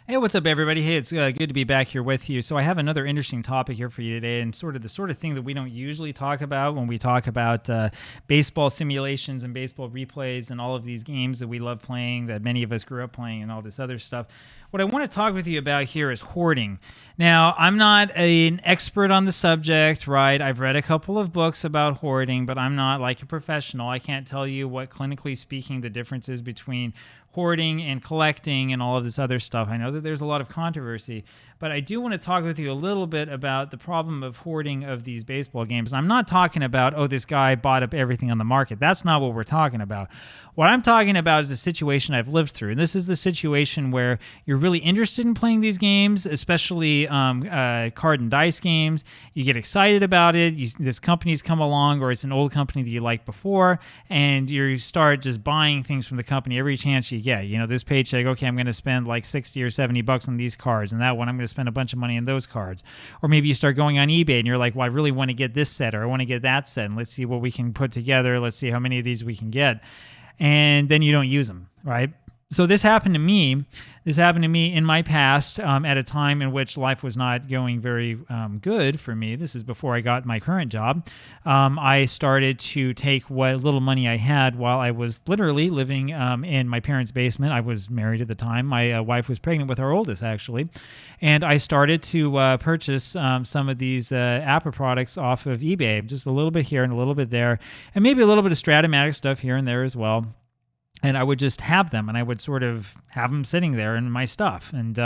Hey, what's up, everybody? Hey, it's good to be back here with you. So I have another interesting topic here for you today, and sort of the sort of thing that we don't usually talk about when we talk about baseball simulations and baseball replays and all of these games that we love playing, that many of us grew up playing, and all this other stuff. What I want to talk with you about here is hoarding. Now, I'm not an expert on the subject, right? I've read a couple of books about hoarding, but I'm not like a professional. I can't tell you what, clinically speaking, the difference is between hoarding and collecting and all of this other stuff. I know that there's a lot of controversy, but I do want to talk with you a little bit about the problem of hoarding of these baseball games. I'm not talking about, oh, this guy bought up everything on the market. That's not what we're talking about. What I'm talking about is the situation I've lived through. And this is the situation where you're really interested in playing these games, especially card and dice games. You get excited about it. This company's come along, or it's an old company that you liked before, and you start just buying things from the company every chance you get. You know, this paycheck, okay, I'm going to spend like 60 or 70 bucks on these cards, and that one I'm going to spend a bunch of money on those cards. Or maybe you start going on eBay and you're like, well, I really want to get this set, or I want to get that set, and let's see what we can put together. Let's see how many of these we can get. And then you don't use them, right? So this happened to me. This happened to me in my past at a time in which life was not going very good for me. This is before I got my current job. I started to take what little money I had while I was literally living in my parents' basement. I was married at the time. My wife was pregnant with our oldest, actually. And I started to purchase some of these APBA products off of eBay, just a little bit here and a little bit there, and maybe a little bit of Strat-O-Matic stuff here and there as well. And I would just have them, and I would sort of have them sitting there in my stuff. And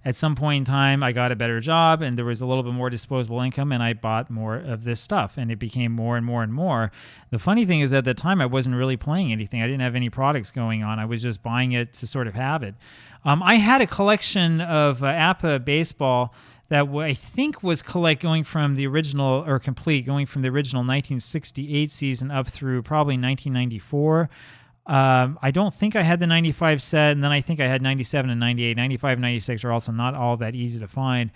at some point in time, I got a better job, and there was a little bit more disposable income, and I bought more of this stuff, and it became more and more and more. The funny thing is, at the time, I wasn't really playing anything. I didn't have any products going on. I was just buying it to sort of have it. I had a collection of APBA baseball that I think was going from the original 1968 season up through probably 1994. I don't think I had the 95 set, and then I think I had 97 and 98. 95 and 96 are also not all that easy to find.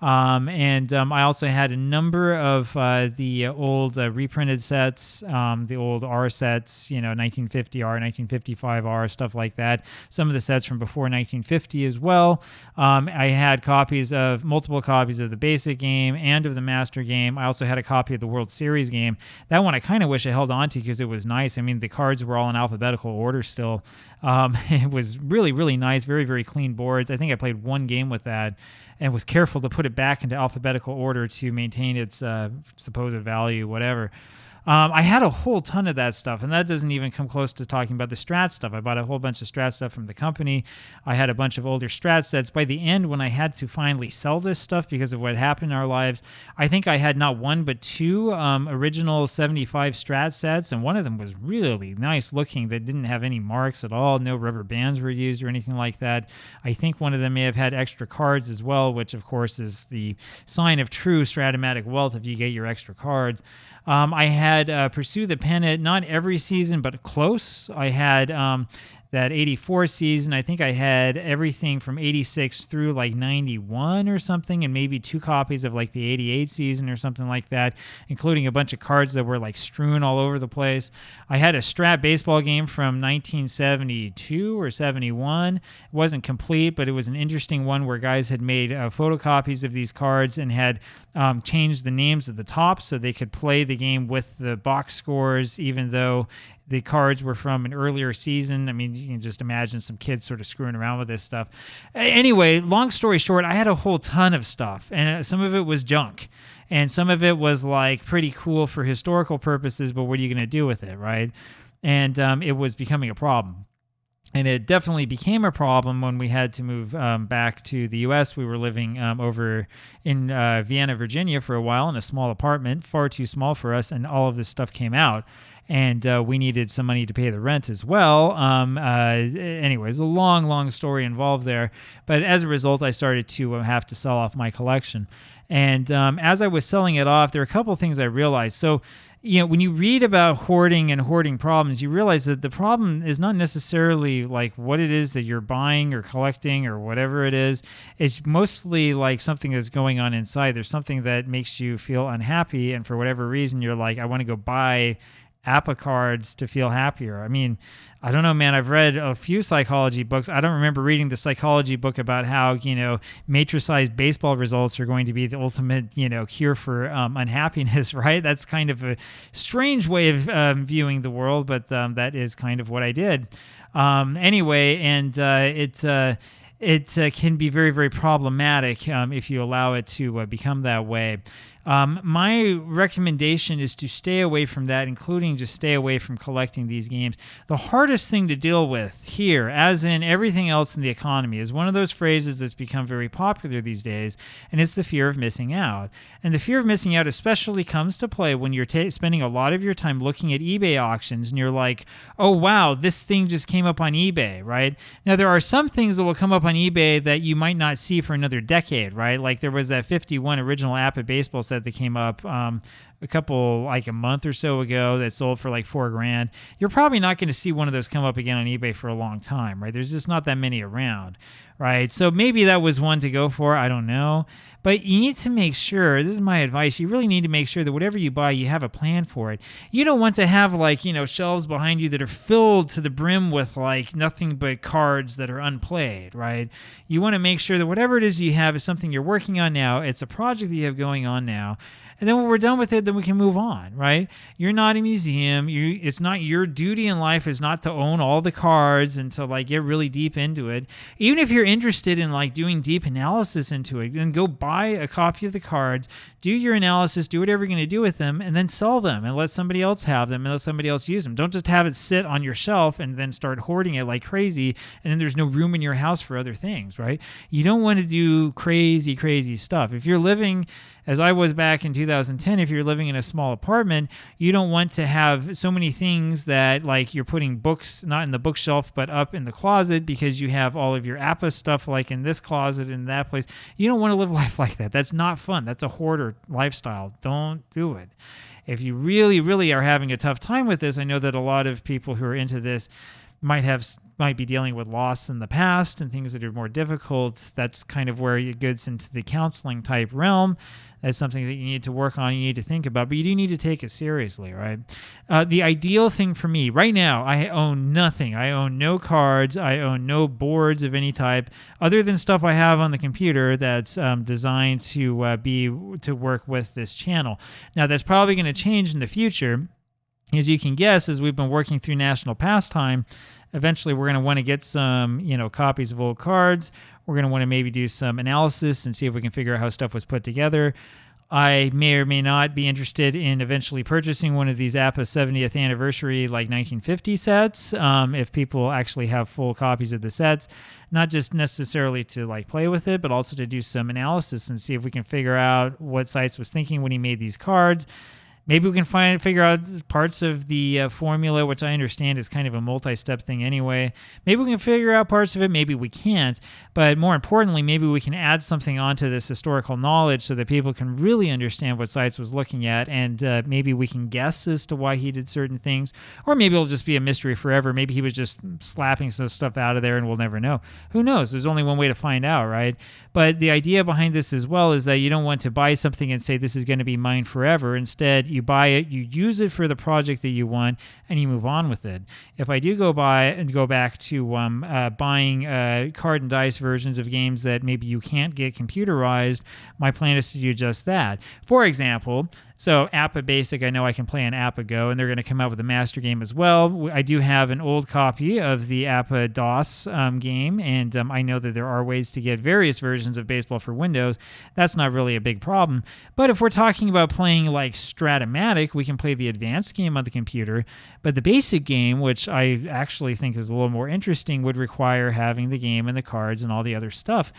I also had a number of the old reprinted sets, the old R sets, 1950R, 1955R, stuff like that. Some of the sets from before 1950 as well. I had multiple copies of the basic game and of the master game. I also had a copy of the World Series game. That one I kind of wish I held on to because it was nice. I mean, the cards were all in alphabetical order still. It was really, really nice, very, very clean boards. I think I played one game with that and was careful to put it back into alphabetical order to maintain its supposed value, whatever. I had a whole ton of that stuff, and that doesn't even come close to talking about the Strat stuff. I bought a whole bunch of Strat stuff from the company. I had a bunch of older Strat sets. By the end, when I had to finally sell this stuff because of what happened in our lives, I think I had not one but two original 75 Strat sets, and one of them was really nice looking that didn't have any marks at all. No rubber bands were used or anything like that. I think one of them may have had extra cards as well, which of course is the sign of true Strat-O-Matic wealth if you get your extra cards. I had Pursue the Pennant, not every season, but close. I had that 84 season. I think I had everything from 86 through like 91 or something, and maybe two copies of like the 88 season or something like that, including a bunch of cards that were like strewn all over the place. I had a Strat baseball game from 1972 or 71. It wasn't complete, but it was an interesting one where guys had made photocopies of these cards and had changed the names at the top so they could play the game with the box scores, even though the cards were from an earlier season. I mean, you can just imagine some kids sort of screwing around with this stuff. Anyway, long story short, I had a whole ton of stuff, and some of it was junk, and some of it was like pretty cool for historical purposes, but what are you going to do with it, right? And it was becoming a problem. And it definitely became a problem when we had to move back to the U.S. We were living over in Vienna, Virginia for a while in a small apartment, far too small for us, and all of this stuff came out. And we needed some money to pay the rent as well. Anyways, a long, long story involved there. But as a result, I started to have to sell off my collection. And as I was selling it off, there were a couple of things I realized. So, when you read about hoarding and hoarding problems, you realize that the problem is not necessarily like what it is that you're buying or collecting or whatever it is. It's mostly like something that's going on inside. There's something that makes you feel unhappy, and for whatever reason, you're like, I want to go buy APBA cards to feel happier. I mean, I don't know, man. I've read a few psychology books. I don't remember reading the psychology book about how, matrixized baseball results are going to be the ultimate, cure for unhappiness, right? That's kind of a strange way of viewing the world, but that is kind of what I did. Anyway, and it can be very, very problematic if you allow it to become that way. My recommendation is to stay away from that, including just stay away from collecting these games. The hardest thing to deal with here, as in everything else in the economy, is one of those phrases that's become very popular these days, and it's the fear of missing out. And the fear of missing out especially comes to play when you're spending a lot of your time looking at eBay auctions, and you're like, oh, wow, this thing just came up on eBay, right? Now, there are some things that will come up on eBay that you might not see for another decade, right? Like there was that 51 original APBA baseball set that came up a month or so ago that sold for like $4,000. You're probably not going to see one of those come up again on eBay for a long time, right? There's just not that many around, right? So maybe that was one to go for. I don't know. But you need to make sure, this is my advice, you really need to make sure that whatever you buy, you have a plan for it. You don't want to have shelves behind you that are filled to the brim with nothing but cards that are unplayed, right? You want to make sure that whatever it is you have is something you're working on now. It's a project that you have going on now. And then when we're done with it, then we can move on, right? You're not a museum. It's not your duty in life is not to own all the cards and to get really deep into it. Even if you're interested in doing deep analysis into it, then go buy a copy of the cards, do your analysis, do whatever you're going to do with them, and then sell them and let somebody else have them and let somebody else use them. Don't just have it sit on your shelf and then start hoarding it like crazy, and then there's no room in your house for other things, right? You don't want to do crazy, crazy stuff. If you're living, as I was back in 2010, if you're living in a small apartment, you don't want to have so many things that you're putting books not in the bookshelf but up in the closet because you have all of your APBA stuff in this closet in that place. You don't want to live life like that. That's not fun. That's a hoarder lifestyle. Don't do it. If you really, really are having a tough time with this, I know that a lot of people who are into this might be dealing with loss in the past and things that are more difficult. That's kind of where it gets into the counseling type realm. That's something that you need to work on, you need to think about, but you do need to take it seriously, right? The ideal thing for me right now, I own nothing. I own no cards. I own no boards of any type other than stuff I have on the computer that's designed to work with this channel. Now, that's probably going to change in the future. As you can guess, as we've been working through National Pastime, eventually we're going to want to get some, copies of old cards. We're going to want to maybe do some analysis and see if we can figure out how stuff was put together. I may or may not be interested in eventually purchasing one of these APBA 70th anniversary 1950 sets, if people actually have full copies of the sets, not just necessarily to play with it, but also to do some analysis and see if we can figure out what Seitz was thinking when he made these cards. Maybe we can figure out parts of the formula, which I understand is kind of a multi-step thing anyway. Maybe we can figure out parts of it. Maybe we can't. But more importantly, maybe we can add something onto this historical knowledge so that people can really understand what Seitz was looking at, and maybe we can guess as to why he did certain things. Or maybe it'll just be a mystery forever. Maybe he was just slapping some stuff out of there and we'll never know. Who knows? There's only one way to find out, right? But the idea behind this as well is that you don't want to buy something and say this is going to be mine forever. Instead, you buy it, you use it for the project that you want, and you move on with it. If I do go back to buying card and dice versions of games that maybe you can't get computerized, my plan is to do just that. For example, so APBA Basic, I know I can play on APBA Go, and they're going to come out with a master game as well. I do have an old copy of the APBA DOS game, and I know that there are ways to get various versions of baseball for Windows. That's not really a big problem. But if we're talking about playing Strat-O-Matic, we can play the advanced game on the computer. But the basic game, which I actually think is a little more interesting, would require having the game and the cards and all the other stuff.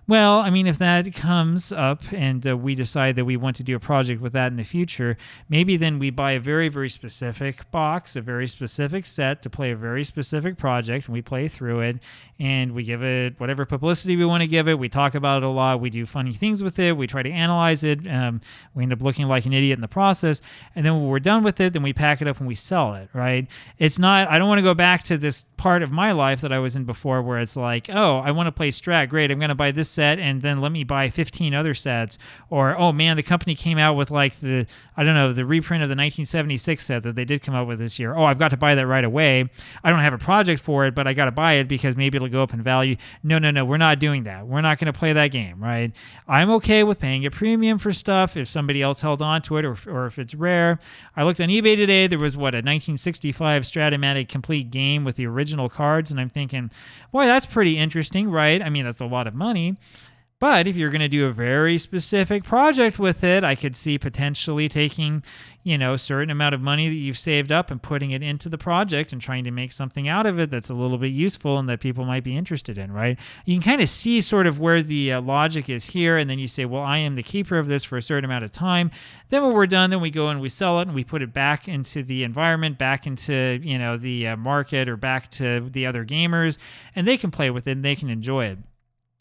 Well, I mean, if that comes up and we decide that we want to do a project with that in the future, maybe then we buy a very, very specific box, a very specific set to play a very specific project, and we play through it, and we give it whatever publicity we want to give it. We talk about it a lot. We do funny things with it. We try to analyze it. We end up looking like an idiot in the process, and then when we're done with it, then we pack it up and we sell it, right? It's not, I don't want to go back to this part of my life that I was in before where it's like, oh, I want to play Strat. Great. I'm going to buy this set and then let me buy 15 other sets. Or, oh man, the company came out with like the reprint of the 1976 set that they did come out with this year. Oh, I've got to buy that right away. I don't have a project for it, but I got to buy it because maybe it'll go up in value. No, we're not doing that. We're not going to play that game, right? I'm okay with paying a premium for stuff if somebody else held on to it or if it's rare. I looked on eBay today. There was a 1965 Strat-O-Matic complete game with the original cards, and I'm thinking, boy, that's pretty interesting, right? I mean, that's a lot of money. But if you're going to do a very specific project with it, I could see potentially taking, a certain amount of money that you've saved up and putting it into the project and trying to make something out of it that's a little bit useful and that people might be interested in, right? You can kind of see sort of where the logic is here, and then you say, well, I am the keeper of this for a certain amount of time. Then when we're done, then we go and we sell it and we put it back into the environment, back into, the market or back to the other gamers, and they can play with it and they can enjoy it.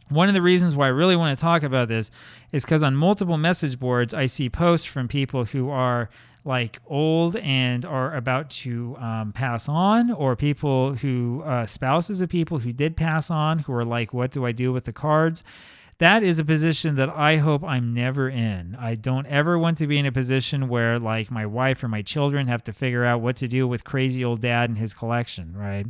One of the reasons why I really want to talk about this is because on multiple message boards, I see posts from people who are like old and are about to pass on, or people who, spouses of people who did pass on, who are like, what do I do with the cards? That is a position that I hope I'm never in. I don't ever want to be in a position where like my wife or my children have to figure out what to do with crazy old dad and his collection, right?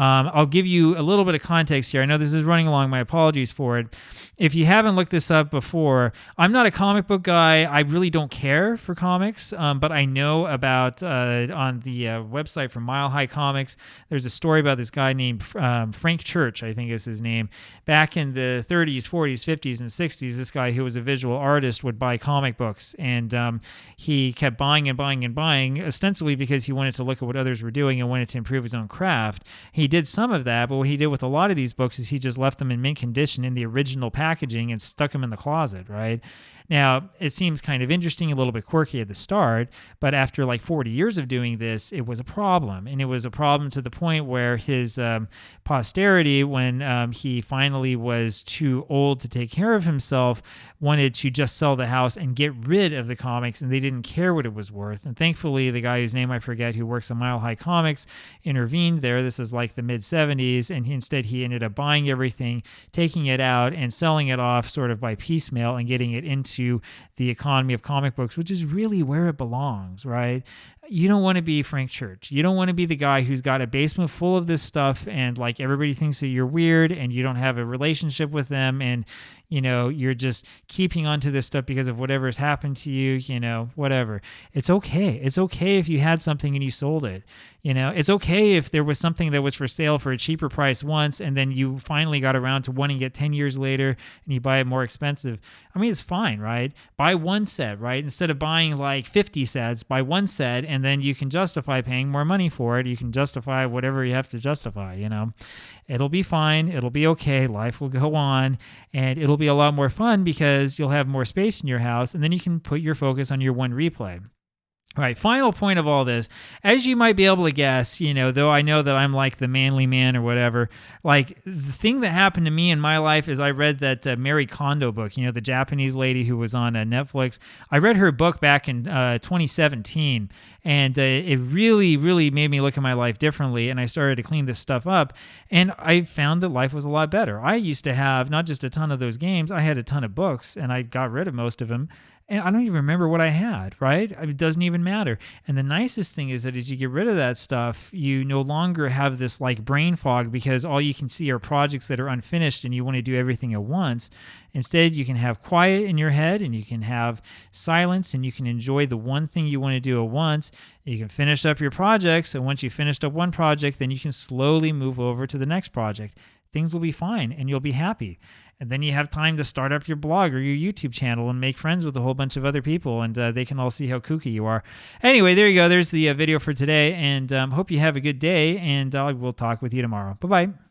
I'll give you a little bit of context here. I know this is running along. My apologies for it. If you haven't looked this up before, I'm not a comic book guy. I really don't care for comics, but I know about on the website from Mile High Comics, there's a story about this guy named Frank Church, I think is his name. Back in the 30s, 40s, 50s, and 60s, this guy who was a visual artist would buy comic books, and he kept buying and buying and buying, ostensibly because he wanted to look at what others were doing and wanted to improve his own craft. He did some of that, but what he did with a lot of these books is he just left them in mint condition in the original packaging and stuck them in the closet, right? Now, it seems kind of interesting, a little bit quirky at the start, but after like 40 years of doing this, it was a problem. And it was a problem to the point where his posterity, when he finally was too old to take care of himself, wanted to just sell the house and get rid of the comics, and they didn't care what it was worth. And thankfully, the guy whose name I forget, who works at Mile High Comics, intervened there. This is like the mid-70s, and instead he ended up buying everything, taking it out, and selling it off sort of by piecemeal and getting it into the economy of comic books, which is really where it belongs, right? You don't want to be Frank Church. You don't want to be the guy who's got a basement full of this stuff and like everybody thinks that you're weird and you don't have a relationship with them and you're just keeping onto this stuff because of whatever's happened to you, whatever. It's okay. It's okay if you had something and you sold it. It's okay if there was something that was for sale for a cheaper price once and then you finally got around to wanting it 10 years later and you buy it more expensive. I mean, it's fine, right? Buy one set, right? Instead of buying like 50 sets, buy one set and then you can justify paying more money for it. You can justify whatever you have to justify, It'll be fine. It'll be okay. Life will go on and it'll be a lot more fun because you'll have more space in your house and then you can put your focus on your one replay. All right, final point of all this, as you might be able to guess, though I know that I'm like the manly man or whatever, like the thing that happened to me in my life is I read that Mary Kondo book, the Japanese lady who was on Netflix. I read her book back in 2017, and it really, really made me look at my life differently, and I started to clean this stuff up, and I found that life was a lot better. I used to have not just a ton of those games, I had a ton of books, and I got rid of most of them. And I don't even remember what I had, right? It doesn't even matter. And the nicest thing is that as you get rid of that stuff, you no longer have this like brain fog because all you can see are projects that are unfinished and you want to do everything at once. Instead, you can have quiet in your head and you can have silence and you can enjoy the one thing you want to do at once. You can finish up your projects. And once you've finished up one project, then you can slowly move over to the next project. Things will be fine and you'll be happy. And then you have time to start up your blog or your YouTube channel and make friends with a whole bunch of other people, and they can all see how kooky you are. Anyway, there you go. There's the video for today, and hope you have a good day, and I will talk with you tomorrow. Bye-bye.